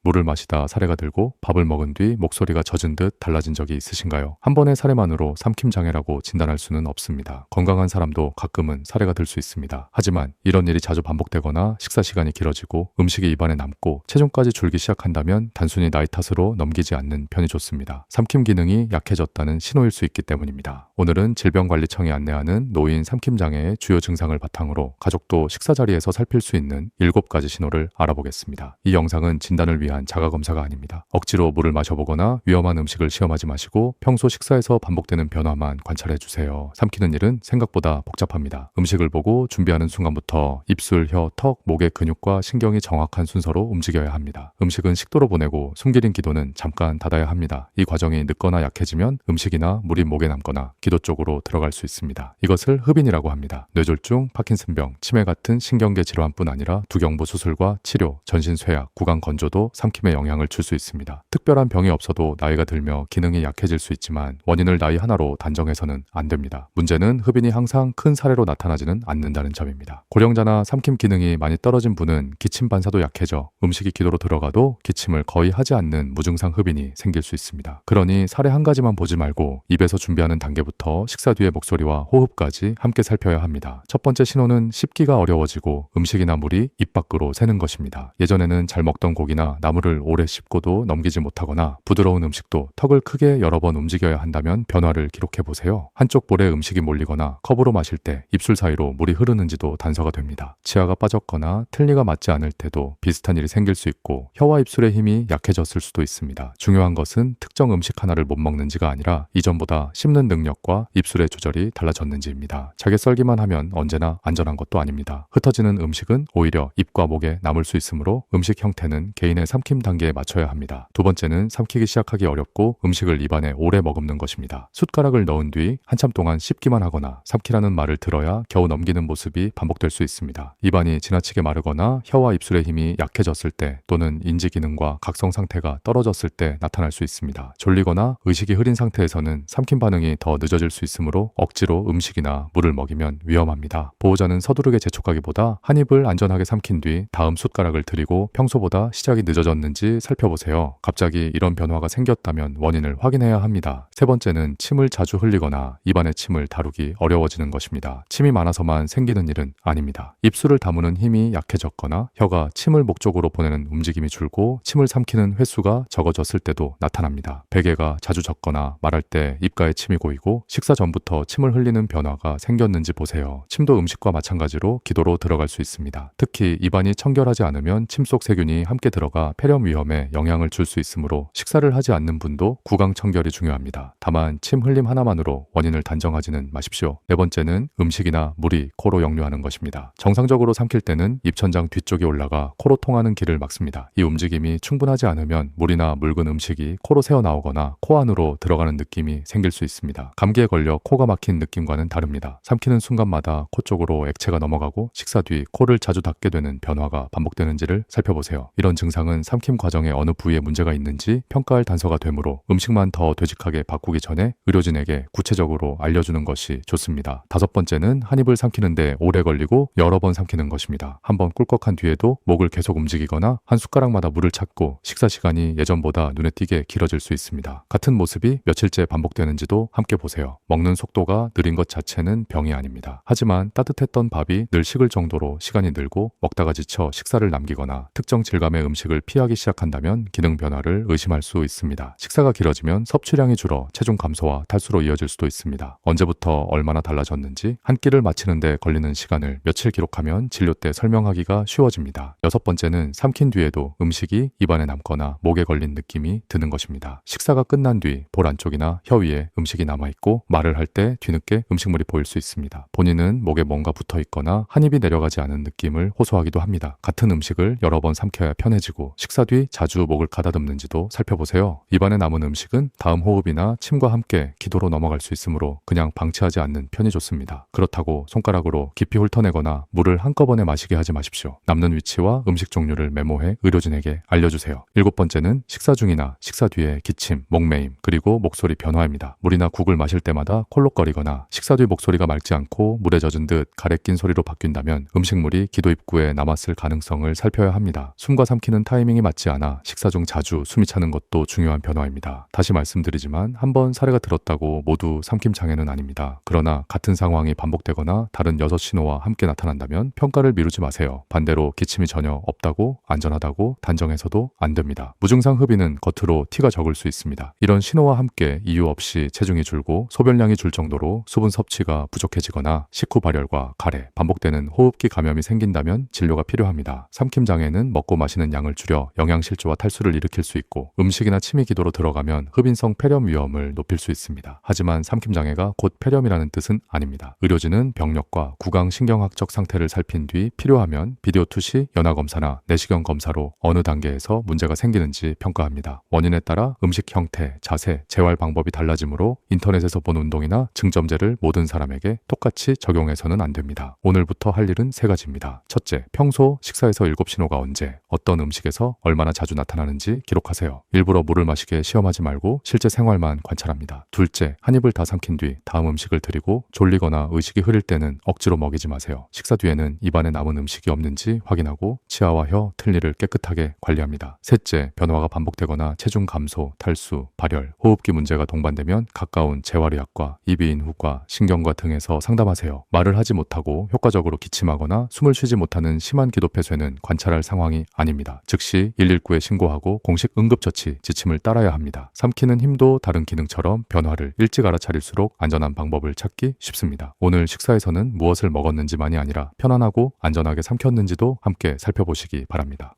물을 마시다 사례가 들고 밥을 먹은 뒤 목소리가 젖은 듯 달라진 적이 있으신가요? 한 번의 사례만으로 삼킴장애라고 진단할 수는 없습니다. 건강한 사람도 가끔은 사례가 들 수 있습니다. 하지만 이런 일이 자주 반복되거나 식사 시간이 길어지고 음식이 입안에 남고 체중까지 줄기 시작한다면 단순히 나이 탓으로 넘기지 않는 편이 좋습니다. 삼킴 기능이 약해졌다는 신호일 수 있기 때문입니다. 오늘은 질병관리청이 안내하는 노인 삼킴장애의 주요 증상을 바탕으로 가족도 식사 자리에서 살필 수 있는 7가지 신호를 알아보겠습니다. 이 영상은 진단을 위한 자가검사가 아닙니다. 억지로 물을 마셔보거나 위험한 음식을 시험하지 마시고 평소 식사에서 반복되는 변화만 관찰해주세요. 삼키는 일은 생각보다 복잡합니다. 음식을 보고 준비하는 순간부터 입술, 혀, 턱, 목의 근육과 신경이 정확한 순서로 움직여야 합니다. 음식은 식도로 보내고 숨기린 기도는 잠깐 닫아야 합니다. 이 과정이 늦거나 약해지면 음식이나 물이 목에 남거나 기도 쪽으로 들어갈 수 있습니다. 이것을 흡인이라고 합니다. 뇌졸중, 파킨슨병, 치매 같은 신경계 질환뿐 아니라 두경부 수술과 치료, 전신쇠약, 구강 건조도 삼킴에 영향을 줄 수 있습니다. 특별한 병이 없어도 나이가 들며 기능이 약해질 수 있지만 원인을 나이 하나로 단정해서는 안 됩니다. 문제는 흡인이 항상 큰 사례로 나타나지는 않는다는 점입니다. 고령자나 삼킴 기능이 많이 떨어진 분은 기침 반사도 약해져 음식이 기도로 들어가도 기침을 거의 하지 않는 무증상 흡인이 생길 수 있습니다. 그러니 사례 한 가지만 보지 말고 입에서 준비하는 단계부터 식사 뒤의 목소리와 호흡까지 함께 살펴야 합니다. 첫 번째 신호는 씹기가 어려워지고 음식이나 물이 입 밖으로 새는 것입니다. 예전에는 잘 먹던 고기나 나물을 오래 씹고도 넘기지 못하거나 부드러운 음식도 턱을 크게 여러 번 움직여야 한다면 변화를 기록해 보세요. 한쪽 볼에 음식이 몰리거나 컵으로 마실 때 입술 사이로 물이 흐르는지도 단서가 됩니다. 치아가 빠졌거나 틀니가 맞지 않을 때도 비슷한 일이 생길 수 있고 혀와 입술의 힘이 약해졌을 수도 있습니다. 중요한 것은 특정 음식 하나를 못 먹는지가 아니라 이전보다 씹는 능력과 입술의 조절이 달라졌는지입니다. 자게 썰기만 하면 언제나 안전한 것도 아닙니다. 흩어지는 음식은 오히려 입과 목에 남을 수 있으므로 음식 형태는 개인의 삼킴 단계에 맞춰야 합니다. 두 번째는 삼키기 시작하기 어렵고 음식을 입안에 오래 머금는 것입니다. 숟가락을 넣은 뒤 한참 동안 씹기만 하거나 삼키라는 말을 들어야 겨우 넘기는 모습이 반복될 수 있습니다. 입안이 지나치게 마르거나 혀와 입술의 힘이 약해졌을 때 또는 인지 기능과 각성 상태가 떨어졌을 때 나타날 수 있습니다. 졸리거나 의식이 흐린 상태에서는 삼킴 반응이 더 늦어질 수 있으므로 억지로 음식이나 물을 먹이면 위험합니다. 보호자는 서두르게 재촉하기보다 한 입을 안전하게 삼킨 뒤 다음 숟가락을 들이고 평소보다 시작이 늦어졌는지 살펴보세요. 갑자기 이런 변화가 생겼다면 원인을 확인해야 합니다. 세 번째는 침을 자주 흘리거나 입안의 침을 다루기 어려워지는 것입니다. 침이 많아서만 생기는 일은 아닙니다. 입술을 다무는 힘이 약해졌거나 혀가 침을 목적으로 보내는 움직임이 줄고 침을 삼키는 횟수가 적어졌을 때도 나타납니다. 베개가 자주 젖거나 말할 때 입가에 침이 고이고 식사 전부터 침을 흘리는 변화가 생겼는지 보세요. 침도 음식과 마찬가지로 기도로 들어갈 수 있습니다. 특히 입안이 청결하지 않으면 침 속 세균이 함께 들어가 폐렴 위험에 영향을 줄 수 있으므로 식사를 하지 않는 분도 구강 청결이 중요합니다. 다만 침 흘림 하나만으로 원인을 단정하지는 마십시오. 네 번째는 음식이나 물이 코로 역류하는 것입니다. 정상적으로 삼킬 때는 입천장 뒤쪽이 올라가 코로 통하는 길을 막습니다. 이 움직임이 충분하지 않으면 물이나 묽은 음식이 코로 새어나오거나 코 안으로 들어가는 느낌이 생길 수 있습니다. 감기에 걸려 코가 막힌 느낌과는 다릅니다. 삼키는 순간마다 코 쪽으로 액체가 넘어가고 식사 뒤 코를 자주 닫게 되는 변화가 반복되는지를 살펴보세요. 이런 증상은 삼킴 과정에 어느 부위에 문제가 있는지 평가할 단서가 되므로 음식만 더 되직하게 바꾸기 전에 의료진에게 구체적으로 알려주는 것이 좋습니다. 다섯 번째는 한 입을 삼키는데 오래 걸리고 여러 번 삼키는 것입니다. 한번 꿀꺽한 뒤에도 목을 계속 움직이거나 한 숟가락마다 물을 찾고 식사 시간이 예전보다 눈에 띄게 길어질 수 있습니다. 같은 모습이 며칠째 반복되는지도 함께 보세요. 먹는 속도가 느린 것 자체는 병이 아닙니다. 하지만 따뜻했던 밥이 늘 식을 정도로 시간이 늘고 먹다가 지쳐 식사를 남기거나 특정 질감의 음식을 피하기 시작한다면 기능 변화를 의심할 수 있습니다. 식사가 길어지면 섭취량이 줄어 체중 감소와 탈수로 이어질 수도 있습니다. 언제부터 얼마나 달라졌는지 한 끼를 마치는데 걸리는 시간을 며칠 기록하면 진료 때 설명하기가 쉬워집니다. 여섯 번째는 삼킨 뒤에도 음식이 입안에 남거나 목에 걸린 느낌이 드는 것입니다. 식사가 끝난 뒤 볼 안쪽이나 혀 위에 음식이 남아있고 말을 할 때 뒤늦게 음식물이 보일 수 있습니다. 본인은 목에 뭔가 붙어있거나 한 입이 내려가지 않은 느낌을 호소하기도 합니다. 같은 음식을 여러 번 삼켜야 편해지고 식사 뒤 자주 목을 가다듬는지도 살펴보세요. 입안에 남은 음식은 다음 호흡이나 침과 함께 기도로 넘어갈 수 있으므로 그냥 방치하지 않는 편이 좋습니다. 그렇다고 손가락으로 깊이 훑어내거나 물을 한꺼번에 마시게 하지 마십시오. 남는 위치와 음식 종류를 메모해 의료진에게 알려주세요. 일곱 번째는 식사 중이나 식사 뒤에 기침, 목매임, 그리고 목소리 변화입니다. 물이나 국을 마실 때마다 콜록거리거나 식사 뒤 목소리가 맑지 않고 물에 젖은 듯 가래 낀 소리로 바뀐다면 음식물이 기도 입구에 남았을 가능성을 살펴야 합니다. 숨과 삼키는 타이밍에 타이밍이 맞지 않아 식사 중 자주 숨이 차는 것도 중요한 변화입니다. 다시 말씀드리지만 한번 사례가 들었다고 모두 삼킴 장애는 아닙니다. 그러나 같은 상황이 반복되거나 다른 6신호와 함께 나타난다면 평가를 미루지 마세요. 반대로 기침이 전혀 없다고 안전하다고 단정해서도 안 됩니다. 무증상 흡입은 겉으로 티가 적을 수 있습니다. 이런 신호와 함께 이유 없이 체중이 줄고 소변량이 줄 정도로 수분 섭취가 부족해지거나 식후 발열과 가래, 반복되는 호흡기 감염이 생긴다면 진료가 필요합니다. 삼킴 장애는 먹고 마시는 양을 줄여 영양실조와 탈수를 일으킬 수 있고 음식이나 침이 기도로 들어가면 흡인성 폐렴 위험을 높일 수 있습니다. 하지만 삼킴 장애가 곧 폐렴이라는 뜻은 아닙니다. 의료진은 병력과 구강신경학적 상태를 살핀 뒤 필요하면 비디오 투시, 연화검사나 내시경 검사로 어느 단계에서 문제가 생기는지 평가합니다. 원인에 따라 음식 형태, 자세, 재활 방법이 달라지므로 인터넷에서 본 운동이나 증점제를 모든 사람에게 똑같이 적용해서는 안 됩니다. 오늘부터 할 일은 3가지입니다. 첫째, 평소 식사에서 7신호가 언제, 어떤 음식에서 얼마나 자주 나타나는지 기록하세요. 일부러 물을 마시게 시험하지 말고 실제 생활만 관찰합니다. 둘째, 한 입을 다 삼킨 뒤 다음 음식을 드리고 졸리거나 의식이 흐릴 때는 억지로 먹이지 마세요. 식사 뒤에는 입안에 남은 음식이 없는지 확인하고 치아와 혀, 틀니를 깨끗하게 관리합니다. 셋째, 변화가 반복되거나 체중 감소, 탈수, 발열, 호흡기 문제가 동반되면 가까운 재활의학과, 이비인후과, 신경과 등에서 상담하세요. 말을 하지 못하고 효과적으로 기침하거나 숨을 쉬지 못하는 심한 기도폐쇄는 관찰할 상황이 아닙니다. 즉시 119에 신고하고 공식 응급처치, 지침을 따라야 합니다. 삼키는 힘도 다른 기능처럼 변화를 일찍 알아차릴수록 안전한 방법을 찾기 쉽습니다. 오늘 식사에서는 무엇을 먹었는지만이 아니라 편안하고 안전하게 삼켰는지도 함께 살펴보시기 바랍니다.